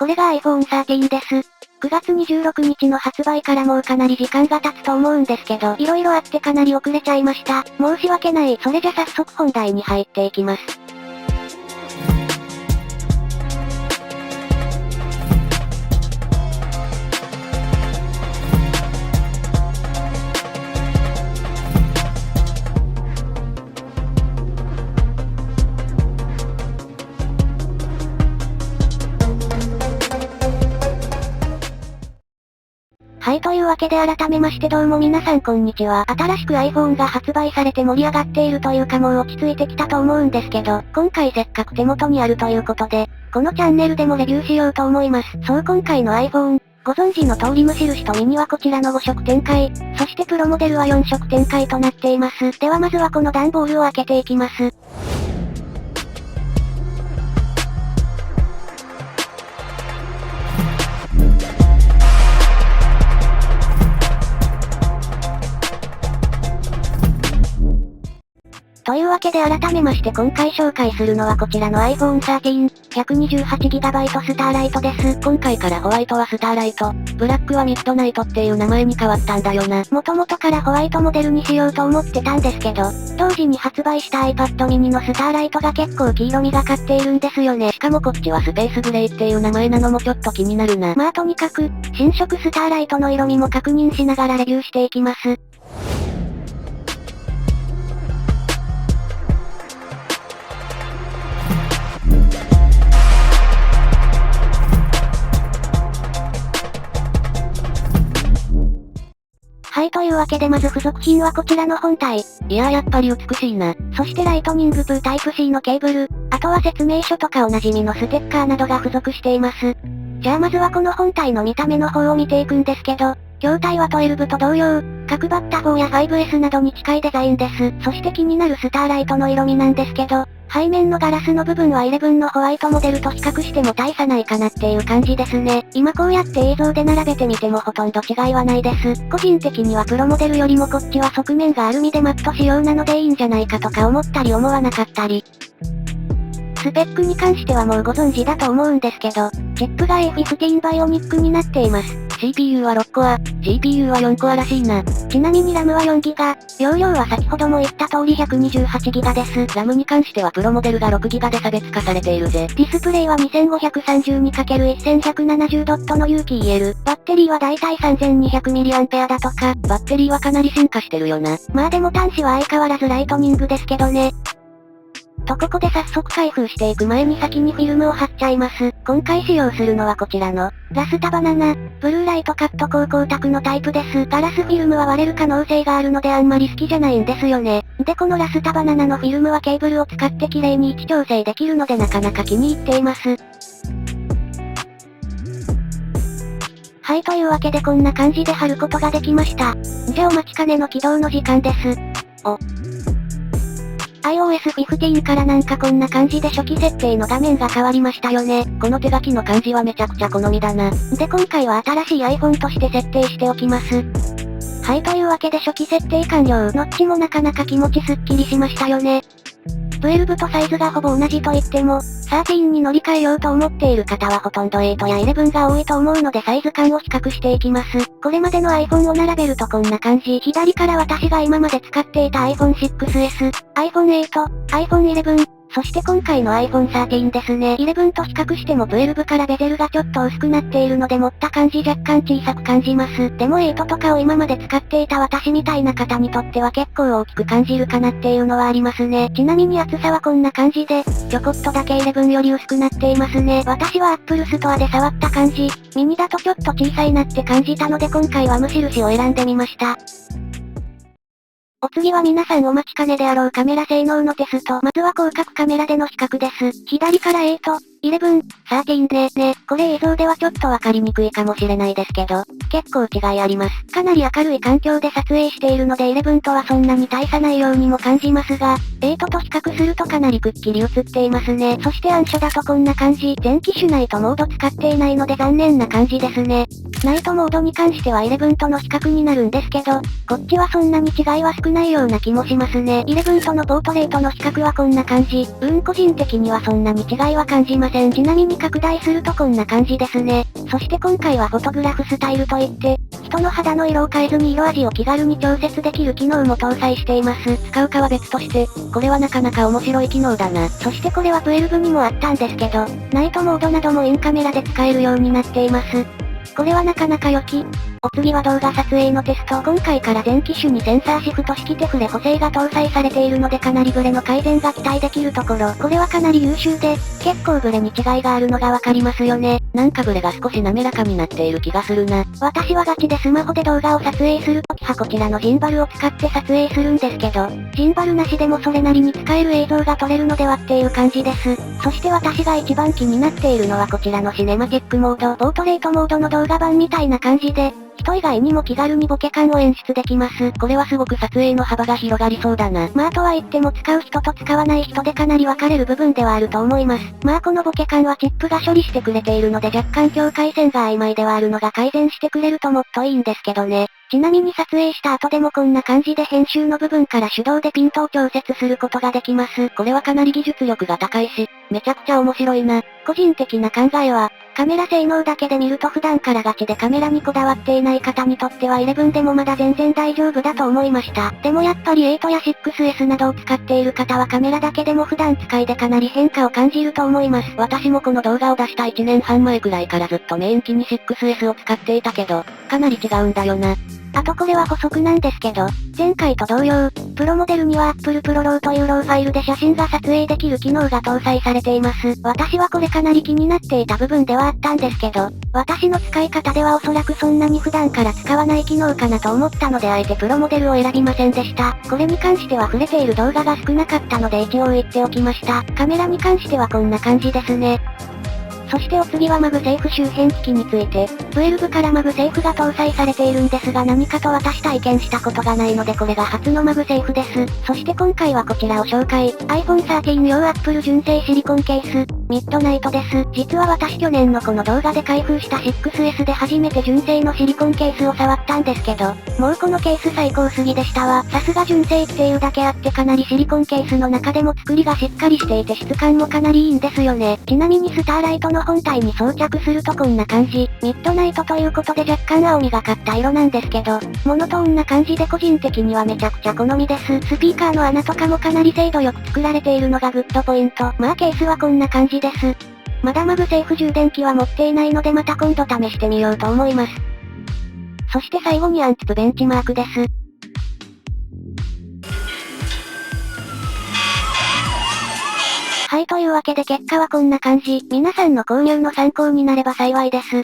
これが iPhone 13です。9月26日の発売からもうかなり時間が経つと思うんですけど、色々あってかなり遅れちゃいました。申し訳ない。それじゃ早速本題に入っていきます。はい、というわけで改めましてどうも皆さんこんにちは。新しく iPhone が発売されて盛り上がっているというかもう落ち着いてきたと思うんですけど、今回せっかく手元にあるということで、このチャンネルでもレビューしようと思います。そう今回の iPhone、ご存知の通り無印とミニはこちらの5色展開、そしてプロモデルは4色展開となっています。ではまずはこの段ボールを開けていきます。というわけで改めまして今回紹介するのはこちらの iPhone 13、128GB スターライトです。今回からホワイトはスターライト、ブラックはミッドナイトっていう名前に変わったんだよな。元々からホワイトモデルにしようと思ってたんですけど、同時に発売した iPad mini のスターライトが結構黄色みがかっているんですよね。しかもこっちはスペースグレーっていう名前なのもちょっと気になるな。まあとにかく、新色スターライトの色味も確認しながらレビューしていきます。はい、というわけでまず付属品はこちらの本体。いやーやっぱり美しいな。そしてライトニング2タイプ C のケーブル、あとは説明書とかおなじみのステッカーなどが付属しています。じゃあまずはこの本体の見た目の方を見ていくんですけど、筐体は12と同様、角張った4や 5S などに近いデザインです。そして気になるスターライトの色味なんですけど、背面のガラスの部分は11のホワイトモデルと比較しても大差ないかなっていう感じですね。今こうやって映像で並べてみてもほとんど違いはないです。個人的にはプロモデルよりもこっちは側面がアルミでマット仕様なのでいいんじゃないかとか思ったり思わなかったり。スペックに関してはもうご存知だと思うんですけど、チップが A15 バイオニックになっています。CPU は6コア、GPU は4コアらしいな。ちなみに RAM は 4GB、容量は先ほども言った通り 128GB です。RAM に関してはプロモデルが 6GB で差別化されているぜ。ディスプレイは 2532×1170 ドットの有機 EL。バッテリーはだいたい 3200mAh だとか。バッテリーはかなり進化してるよな。まあでも端子は相変わらずライトニングですけどね。とここで早速開封していく前に先にフィルムを貼っちゃいます。今回使用するのはこちらの、ラスタバナナ、ブルーライトカット高光沢のタイプです。ガラスフィルムは割れる可能性があるのであんまり好きじゃないんですよね。でこのラスタバナナのフィルムはケーブルを使って綺麗に位置調整できるのでなかなか気に入っています。はい、というわけでこんな感じで貼ることができました。じゃあお待ちかねの起動の時間です。iOS 15からなんかこんな感じで初期設定の画面が変わりましたよね。この手書きの感じはめちゃくちゃ好みだな。で今回は新しい iPhone として設定しておきます。はい、というわけで初期設定完了。ノッチもなかなか気持ちすっきりしましたよね。12とサイズがほぼ同じと言っても、13に乗り換えようと思っている方はほとんど8や11が多いと思うのでサイズ感を比較していきます。これまでの iPhone を並べるとこんな感じ。左から私が今まで使っていた iPhone 6S、iPhone 8、iPhone 11、そして今回の iPhone 13ですね。11と比較しても12からベゼルがちょっと薄くなっているので持った感じ若干小さく感じます。でも8とかを今まで使っていた私みたいな方にとっては結構大きく感じるかなっていうのはありますね。ちなみに厚さはこんな感じで、ちょこっとだけ11より薄くなっていますね。私は Apple Store で触った感じ、ミニだとちょっと小さいなって感じたので今回は無印を選んでみました。お次は皆さんお待ちかねであろうカメラ性能のテスト。まずは広角カメラでの比較です。左から8、11、13ね。これ映像ではちょっとわかりにくいかもしれないですけど、結構違いあります。かなり明るい環境で撮影しているので11とはそんなに大差ないようにも感じますが、8と比較するとかなりくっきり映っていますね。そして暗所だとこんな感じ。全機種ナイトモード使っていないので残念な感じですね。ナイトモードに関しては11との比較になるんですけど、こっちはそんなに違いは少ないような気もしますね。11とのポートレートの比較はこんな感じ。個人的にはそんなに違いは感じません。ちなみに拡大するとこんな感じですね。そして今回はフォトグラフスタイルといって、人の肌の色を変えずに色味を気軽に調節できる機能も搭載しています。使うかは別として、これはなかなか面白い機能だな。そしてこれは12にもあったんですけど、ナイトモードなどもインカメラで使えるようになっています。これはなかなか良き。お次は動画撮影のテスト。今回から全機種にセンサーシフト式手触れ補正が搭載されているのでかなりブレの改善が期待できるところ。これはかなり優秀で、結構ブレに違いがあるのがわかりますよね。なんかブレが少し滑らかになっている気がするな。私はガチでスマホで動画を撮影するときはこちらのジンバルを使って撮影するんですけど、ジンバルなしでもそれなりに使える映像が撮れるのではっていう感じです。そして私が一番気になっているのはこちらのシネマティックモード。ポートレートモードの動画版みたいな感じで、人以外にも気軽にボケ感を演出できます。これはすごく撮影の幅が広がりそうだな。まあとは言っても使う人と使わない人でかなり分かれる部分ではあると思います。まあこのボケ感はチップが処理してくれているので若干境界線が曖昧ではあるのが改善してくれるともっといいんですけどね。ちなみに撮影した後でもこんな感じで編集の部分から手動でピントを調節することができます。これはかなり技術力が高いし、めちゃくちゃ面白いな。個人的な考えは、カメラ性能だけで見ると普段からガチでカメラにこだわっていない方にとっては11でもまだ全然大丈夫だと思いました。でもやっぱり8や 6S などを使っている方はカメラだけでも普段使いでかなり変化を感じると思います。私もこの動画を出した1年半前くらいからずっとメイン機に 6S を使っていたけど、かなり違うんだよな。あとこれは補足なんですけど、前回と同様、プロモデルには Apple Pro RAW というローファイルで写真が撮影できる機能が搭載されています。私はこれかなり気になっていた部分ではあったんですけど、私の使い方ではおそらくそんなに普段から使わない機能かなと思ったのであえてプロモデルを選びませんでした。これに関しては触れている動画が少なかったので一応言っておきました。カメラに関してはこんな感じですね。そしてお次はマグセーフ周辺機器について、12からマグセーフが搭載されているんですが何かと私体験したことがないのでこれが初のマグセーフです。そして今回はこちらを紹介。iPhone 13用 Apple 純正シリコンケース、ミッドナイトです。実は私去年のこの動画で開封した 6S で初めて純正のシリコンケースを触ったんですけど、もうこのケース最高すぎでしたわ。さすが純正っていうだけあってかなりシリコンケースの中でも作りがしっかりしていて質感もかなりいいんですよね。ちなみにスターライトの本体に装着するとこんな感じ。ミッドナイトということで若干青みがかった色なんですけど、モノトーンな感じで個人的にはめちゃくちゃ好みです。スピーカーの穴とかもかなり精度よく作られているのがグッドポイント。まあケースはこんな感じです。まだマグセーフ充電器は持っていないのでまた今度試してみようと思います。そして最後にアンツプベンチマークです。はい、というわけで結果はこんな感じ。皆さんの購入の参考になれば幸いです。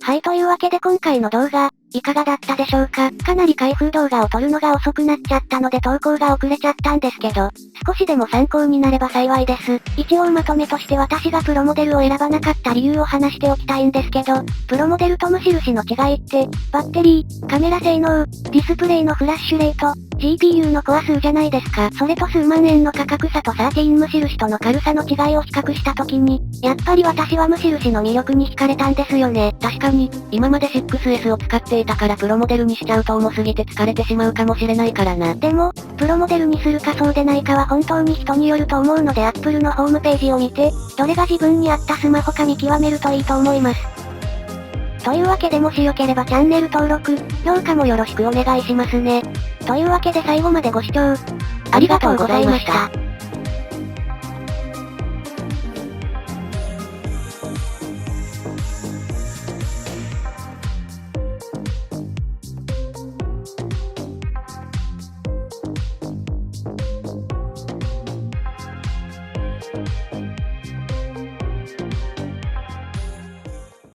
はい、というわけで今回の動画、いかがだったでしょうか。かなり開封動画を撮るのが遅くなっちゃったので投稿が遅れちゃったんですけど、少しでも参考になれば幸いです。一応まとめとして私がプロモデルを選ばなかった理由を話しておきたいんですけど、プロモデルと無印の違いって、バッテリー、カメラ性能、ディスプレイのフラッシュレート、GPU のコア数じゃないですか。それと数万円の価格差と13無印との軽さの違いを比較した時に、やっぱり私は無印の魅力に惹かれたんですよね。確かに、今まで 6S を使っていたからプロモデルにしちゃうと重すぎて疲れてしまうかもしれないからな。でも、プロモデルにするかそうでないかは本当に人によると思うので Apple のホームページを見て、どれが自分に合ったスマホか見極めるといいと思います。というわけでもしよければチャンネル登録、評価もよろしくお願いしますね。というわけで最後までご視聴、ありがとうございました。